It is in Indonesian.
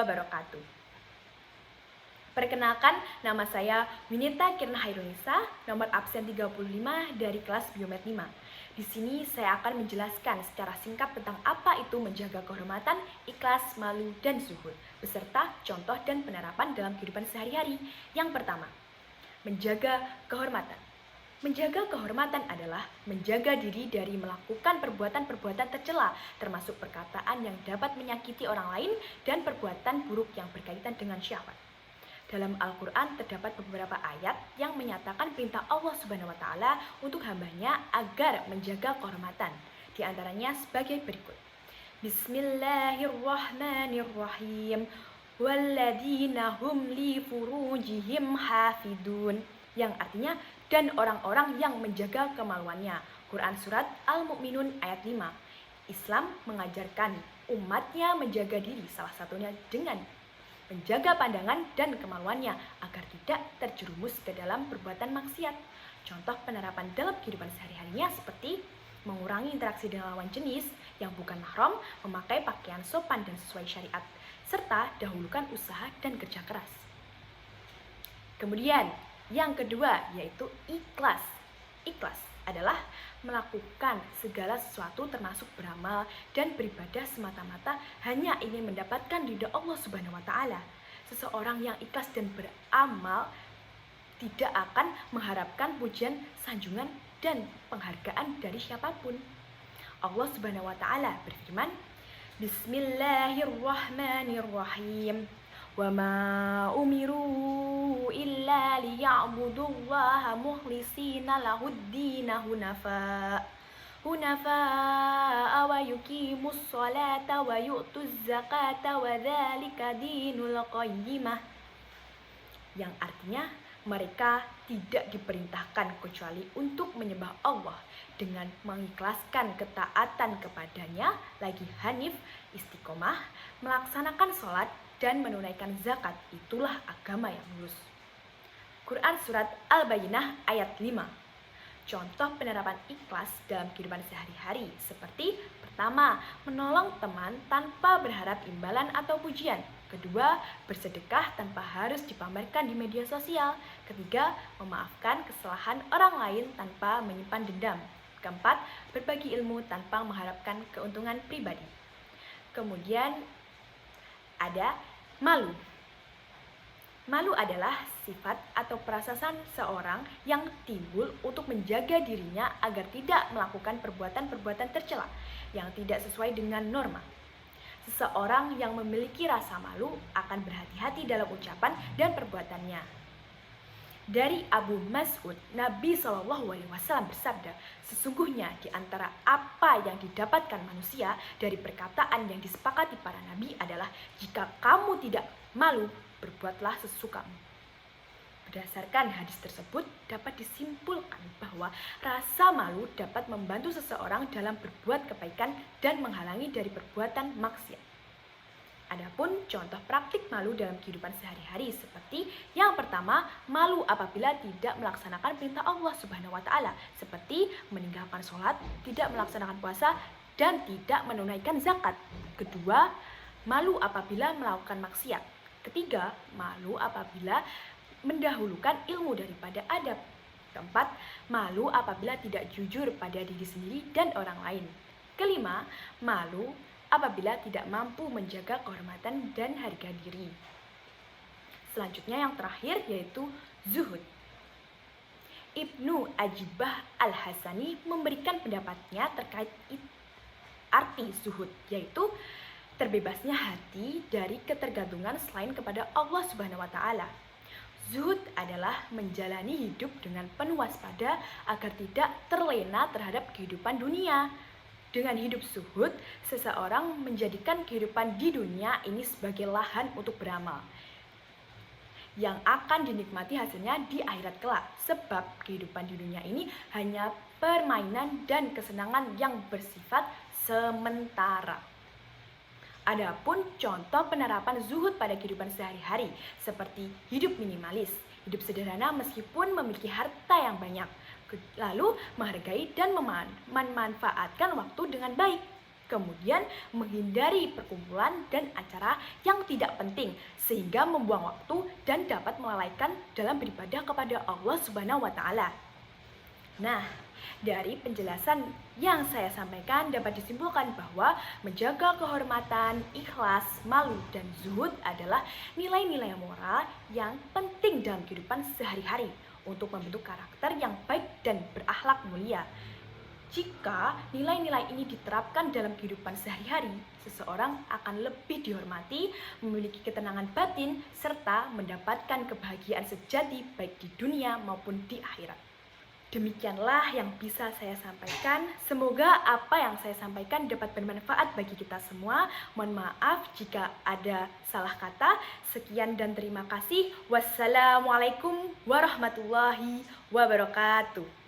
wabarakatuh. Perkenalkan, nama saya Winita Kirna Hairunisa, nomor absen 35 dari kelas Biomed 5. Di sini saya akan menjelaskan secara singkat tentang apa itu menjaga kehormatan, ikhlas, malu, dan zuhud, beserta contoh dan penerapan dalam kehidupan sehari-hari. Yang pertama, menjaga kehormatan. Menjaga kehormatan adalah menjaga diri dari melakukan perbuatan-perbuatan tercela, termasuk perkataan yang dapat menyakiti orang lain dan perbuatan buruk yang berkaitan dengan syahwat. Dalam Al-Quran terdapat beberapa ayat yang menyatakan perintah Allah Subhanahu wa Ta'ala untuk hambanya agar menjaga kehormatan. Di antaranya sebagai berikut. Bismillahirrahmanirrahim. Walladzina hum li furujihim hafidun. Yang artinya, dan orang-orang yang menjaga kemaluannya. Quran Surat Al-Mu'minun ayat 5. Islam mengajarkan umatnya menjaga diri, salah satunya dengan menjaga pandangan dan kemaluannya agar tidak terjerumus ke dalam perbuatan maksiat. Contoh penerapan dalam kehidupan sehari-harinya seperti mengurangi interaksi dengan lawan jenis yang bukan mahram, memakai pakaian sopan dan sesuai syariat, serta dahulukan usaha dan kerja keras. Kemudian, yang kedua yaitu ikhlas. Ikhlas adalah melakukan segala sesuatu termasuk beramal dan beribadah semata-mata hanya ingin mendapatkan ridha Allah Subhanahu wa Ta'ala. Seseorang yang ikhlas dan beramal tidak akan mengharapkan pujian, sanjungan, dan penghargaan dari siapapun. Allah Subhanahu wa Ta'ala berfirman, Bismillahirrahmanirrahim. Wa ma umiru illa liya'budullaha mukhlisina lahuddina hunafa wa yuqimus sholata wa yu'tuz zakata wa dzalika dinul qayyimah. Yang artinya, mereka tidak diperintahkan kecuali untuk menyembah Allah dengan mengikhlaskan ketaatan kepadanya, lagi hanif, istiqomah, melaksanakan sholat, dan menunaikan zakat. Itulah agama yang lurus. Quran Surat Al-Bayyinah ayat 5. Contoh penerapan ikhlas dalam kehidupan sehari-hari seperti pertama, menolong teman tanpa berharap imbalan atau pujian. Kedua, bersedekah tanpa harus dipamerkan di media sosial. Ketiga, memaafkan kesalahan orang lain tanpa menyimpan dendam. Keempat, berbagi ilmu tanpa mengharapkan keuntungan pribadi. Kemudian ada malu. Malu adalah sifat atau perasaan seorang yang timbul untuk menjaga dirinya agar tidak melakukan perbuatan-perbuatan tercela yang tidak sesuai dengan norma. Seseorang yang memiliki rasa malu akan berhati-hati dalam ucapan dan perbuatannya. Dari Abu Mas'ud, Nabi SAW bersabda, sesungguhnya di antara apa yang didapatkan manusia dari perkataan yang disepakati para nabi adalah jika kamu tidak malu, berbuatlah sesukamu. Berdasarkan hadis tersebut, dapat disimpulkan bahwa rasa malu dapat membantu seseorang dalam berbuat kebaikan dan menghalangi dari perbuatan maksiat. Adapun contoh praktik malu dalam kehidupan sehari-hari seperti yang pertama, malu apabila tidak melaksanakan perintah Allah Subhanahu wa Ta'ala seperti meninggalkan sholat, tidak melaksanakan puasa, dan tidak menunaikan zakat. Kedua, malu apabila melakukan maksiat. Ketiga, malu apabila mendahulukan ilmu daripada adab. Keempat, malu apabila tidak jujur pada diri sendiri dan orang lain. Kelima, malu apabila tidak mampu menjaga kehormatan dan harga diri. Selanjutnya yang terakhir yaitu zuhud. Ibnu Ajibah Al-Hasani memberikan pendapatnya terkait arti zuhud, yaitu terbebasnya hati dari ketergantungan selain kepada Allah Subhanahu wa Ta'ala. Zuhud adalah menjalani hidup dengan penuh waspada agar tidak terlena terhadap kehidupan dunia. Dengan hidup zuhud, seseorang menjadikan kehidupan di dunia ini sebagai lahan untuk beramal yang akan dinikmati hasilnya di akhirat kelak. Sebab kehidupan di dunia ini hanya permainan dan kesenangan yang bersifat sementara. Adapun contoh penerapan zuhud pada kehidupan sehari-hari seperti hidup minimalis, hidup sederhana meskipun memiliki harta yang banyak, lalu menghargai dan memanfaatkan waktu dengan baik. Kemudian menghindari perkumpulan dan acara yang tidak penting sehingga membuang waktu dan dapat melalaikan dalam beribadah kepada Allah Subhanahu wa taala. Nah, dari penjelasan yang saya sampaikan dapat disimpulkan bahwa menjaga kehormatan, ikhlas, malu, dan zuhud adalah nilai-nilai moral yang penting dalam kehidupan sehari-hari untuk membentuk karakter yang baik dan berakhlak mulia. Jika nilai-nilai ini diterapkan dalam kehidupan sehari-hari, seseorang akan lebih dihormati, memiliki ketenangan batin, serta mendapatkan kebahagiaan sejati baik di dunia maupun di akhirat. Demikianlah yang bisa saya sampaikan. Semoga apa yang saya sampaikan dapat bermanfaat bagi kita semua. Mohon maaf jika ada salah kata. Sekian dan terima kasih. Wassalamualaikum warahmatullahi wabarakatuh.